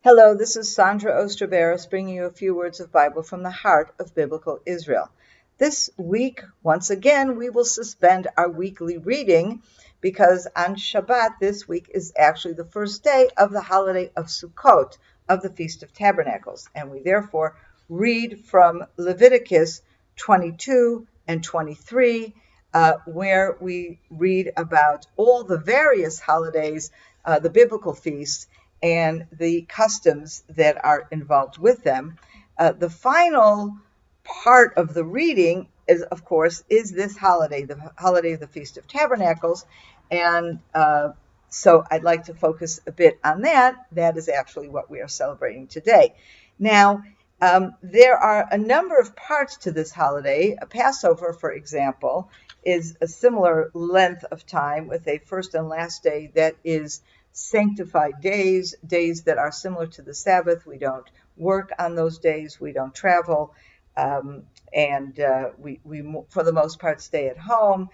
Hello, this is Sondra Oster, Baras, bringing you a few words of Bible from the heart of Biblical Israel. This week, once again, we will suspend our weekly reading because on Shabbat this week is actually the first day of the holiday of Sukkot, of the Feast of Tabernacles, and we therefore read from Leviticus 22 and 23, where we read about all the various holidays, the biblical feasts, and the customs that are involved with them. The final part of the reading is, of course, this holiday, the holiday of the Feast of Tabernacles. And so I'd like to focus a bit on that. That is actually what we are celebrating today. Now, there are a number of parts to this holiday. A Passover, for example, is a similar length of time with a first and last day that is sanctified days that are similar to the Sabbath. We don't work on those days. We don't travel. And we for the most part, stay at home.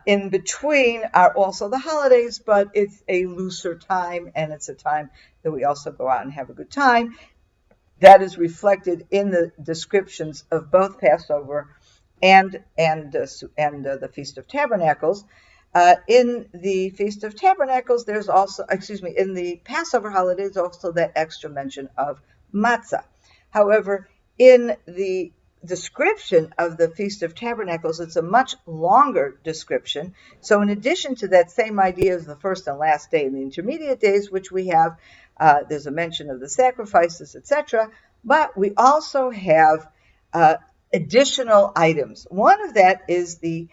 In between are also the holidays, but it's a looser time, and it's a time that we also go out and have a good time. That is reflected in the descriptions of both Passover and the Feast of Tabernacles. In the Feast of Tabernacles, there's also, in the Passover holiday, there's also that extra mention of matzah. However, in the description of the Feast of Tabernacles, it's a much longer description. So in addition to that same idea of the first and last day and the intermediate days, which we have, there's a mention of the sacrifices, etc. But we also have additional items. One of that is the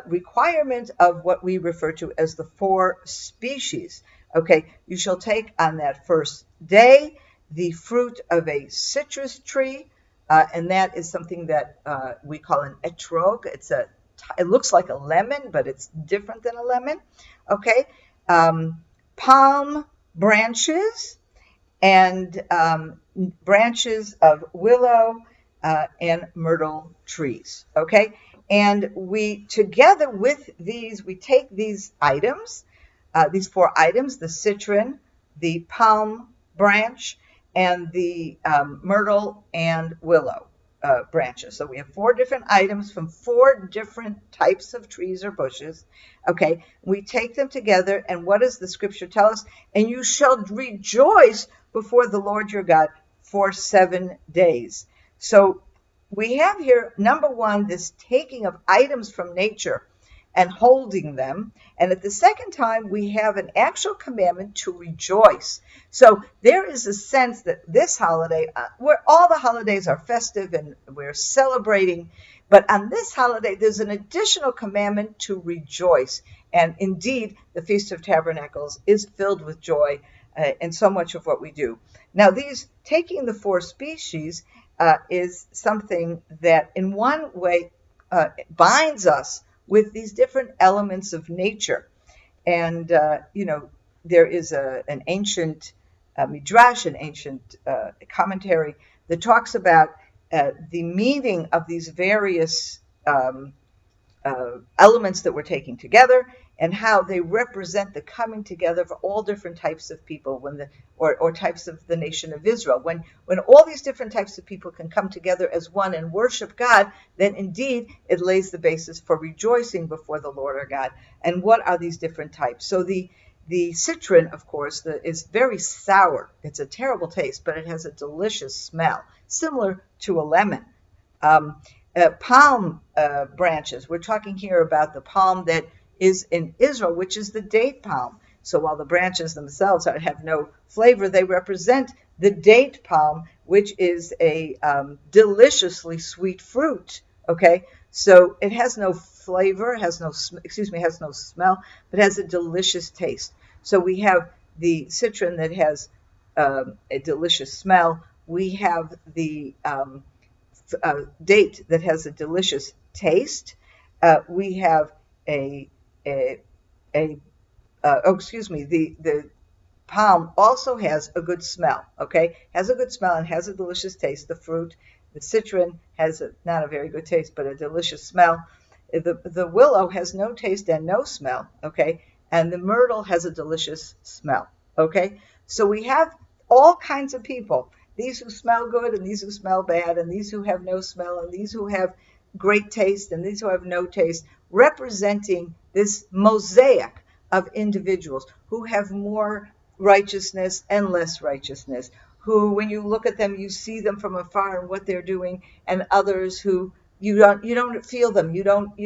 requirement of what we refer to as the 4 species. Okay, you shall take on that first day the fruit of a citrus tree, and that is something that we call an etrog. It looks like a lemon, but it's different than a lemon. Okay, palm branches and branches of willow and myrtle trees. Okay. And we, together with these, we take these items, these 4 items, the citron, the palm branch, and the myrtle and willow branches. So we have 4 different items from 4 different types of trees or bushes. Okay, we take them together, and what does the scripture tell us? And you shall rejoice before the Lord your God for 7 days. So we have here, number one, this taking of items from nature and holding them. And at the second time, we have an actual commandment to rejoice. So there is a sense that this holiday, where all the holidays are festive and we're celebrating, but on this holiday, there's an additional commandment to rejoice. And indeed, the Feast of Tabernacles is filled with joy in so much of what we do. Now, these taking the 4 species is something that in one way binds us with these different elements of nature. And, there is an ancient midrash, an ancient commentary that talks about the meaning of these various elements that we're taking together and how they represent the coming together for all different types of people or types of the nation of Israel. When all these different types of people can come together as one and worship God, then indeed it lays the basis for rejoicing before the Lord our God. And what are these different types? So the citron, of course, is very sour. It's a terrible taste, but it has a delicious smell, similar to a lemon. Palm branches. We're talking here about the palm that is in Israel, which is the date palm. So while the branches themselves have no flavor, they represent the date palm, which is a deliciously sweet fruit. Okay, so it has no flavor, has no smell, but has a delicious taste. So we have the citron that has a delicious smell. We have the date that has a delicious taste. We have the palm also has a good smell. Okay, has a good smell and has a delicious taste. The fruit, the citron has not a very good taste, but a delicious smell. The willow has no taste and no smell. Okay, and the myrtle has a delicious smell. Okay, so we have all kinds of people, these who smell good and these who smell bad, and these who have no smell, and these who have great taste, and these who have no taste, representing this mosaic of individuals who have more righteousness and less righteousness, who, when you look at them, you see them from afar and what they're doing, and others who you don't feel them, you don't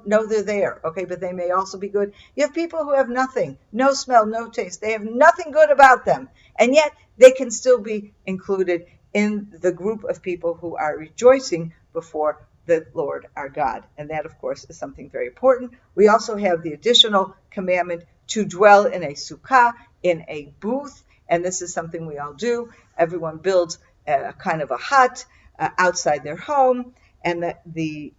know they're there, okay, but they may also be good. You have people who have nothing, no smell, no taste. They have nothing good about them, and yet they can still be included in the group of people who are rejoicing before the Lord our God. And that, of course, is something very important. We also have the additional commandment to dwell in a sukkah, in a booth, and this is something we all do. Everyone builds a kind of a hut outside their home, and the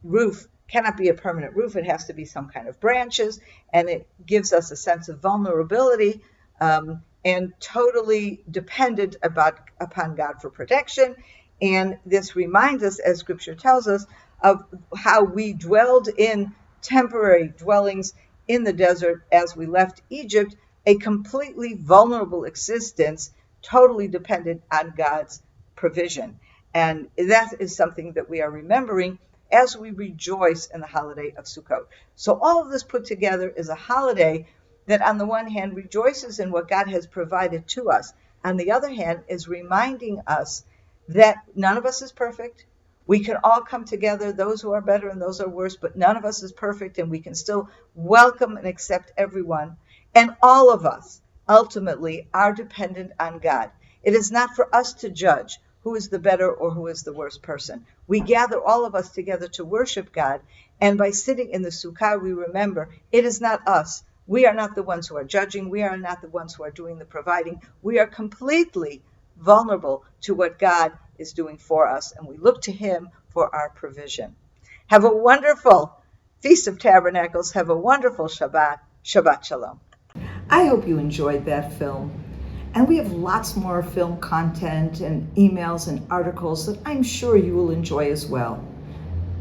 roof cannot be a permanent roof. It has to be some kind of branches, and it gives us a sense of vulnerability and totally dependent upon God for protection. And this reminds us, as Scripture tells us, of how we dwelled in temporary dwellings in the desert as we left Egypt, a completely vulnerable existence, totally dependent on God's provision. And that is something that we are remembering as we rejoice in the holiday of Sukkot. So all of this put together is a holiday that, on the one hand, rejoices in what God has provided to us. On the other hand, is reminding us that none of us is perfect. We can all come together, those who are better and those who are worse, but none of us is perfect, and we can still welcome and accept everyone. And all of us ultimately are dependent on God. It is not for us to judge who is the better or who is the worst person. We gather all of us together to worship God, and by sitting in the sukkah, we remember it is not us. We are not the ones who are judging. We are not the ones who are doing the providing. We are completely vulnerable to what God is doing for us, and we look to Him for our provision. Have a wonderful Feast of Tabernacles. Have a wonderful Shabbat. Shabbat Shalom. I hope you enjoyed that film. And we have lots more film content and emails and articles that I'm sure you will enjoy as well.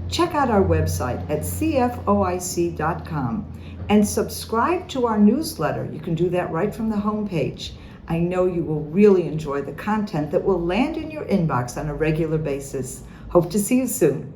Check out our website at CFOIC.com and subscribe to our newsletter. You can do that right from the homepage. I know you will really enjoy the content that will land in your inbox on a regular basis. Hope to see you soon.